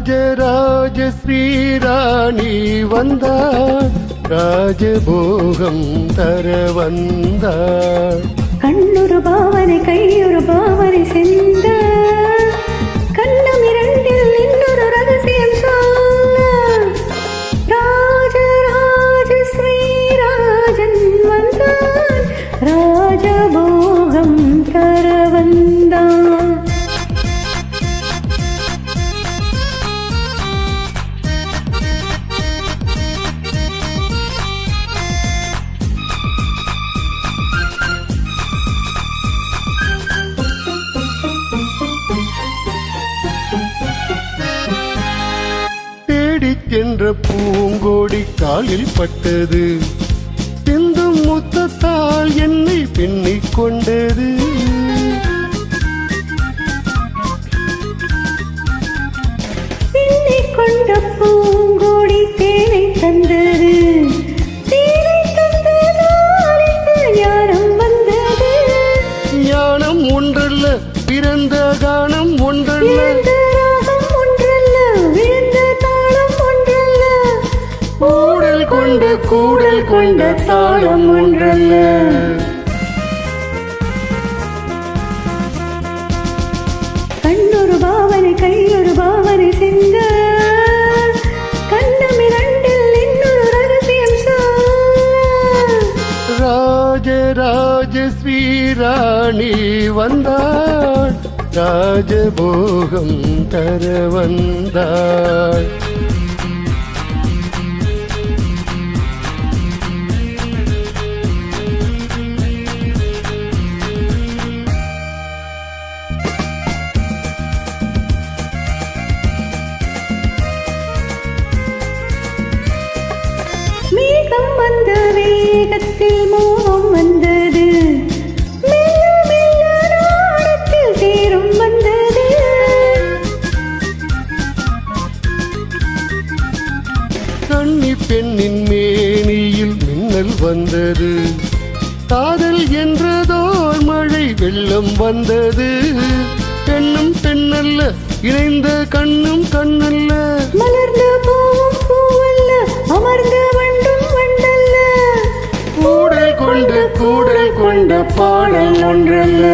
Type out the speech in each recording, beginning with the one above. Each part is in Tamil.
ராஜராஜ ஸ்ரீராணி வந்தாள், ராஜபோகம் தர வந்தாள். கண்ணொரு பாவனை கையொரு பாவனை சென்ற கண்ணம் இரண்டில் இன்னொரு ரகசியம் சொல்ல. ராஜராஜ ஸ்ரீராஜன் வந்தான், ராஜபோகம் தர வந்தான். சென்ற பூங்கோடி காலில் பட்டது, சிந்தும் முத்தத்தால் என்னை பின்னிக் கொண்டது. பின்னிக் கொண்ட பூங்கோடி தேனை தந்தது, தேனை தந்ததால் இந்த ஞானம் வந்தது. ஞானம் ஒன்றல்ல பிறந்த கானம் ஒன்றல்ல, கூடல் கொண்ட தாளம் ஒன்றல்ல. கண்ணொரு பாவனை கையொரு பாவனை சென்ற கண்ணம் இரண்டில் இன்னொரு ரகசியம் சொல்ல. ராஜராஜ ஸ்ரீராணி வந்தாள், ராஜபோகம் தர வந்தாள். மேகம் வந்த வேகத்தில் மோகம் வந்தது, மெல்ல மெல்ல நாடத்தில் தேரும் வந்தது. கன்னி பெண்ணின் மேனியில் மின்னல் வந்தது, காதல் என்றதோர் மழை வெள்ளம் வந்தது. பெண்ணும் பெண்ணல்ல இணைந்த கண்ணும் கண்ணல்ல, மலர்ந்த பூவும் பூவல்ல அமர்ந்த வண்டும் வண்டல்ல. கூடல் கொண்ட பாடல் ஒன்றல்ல.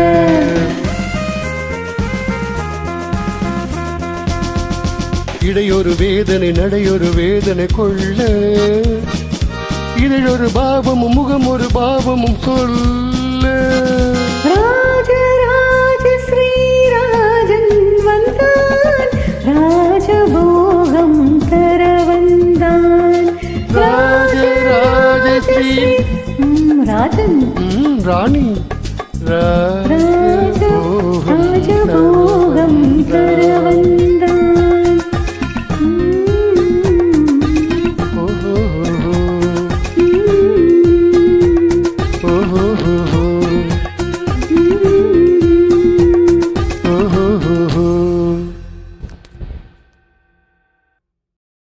இடையொரு வேதனை நடையொரு வேதனை கொள்ள, இதழொரு பாவமும் முகம் ஒரு பாவமும் சொல்ல. ராஜராஜ ஸ்ரீராஜன் வந்தான், ராஜபோகம் தர வந்தான். ராஜராஜ ஸ்ரீ ராஜன் ராணி ராஜபோகம் தர வந்தான்.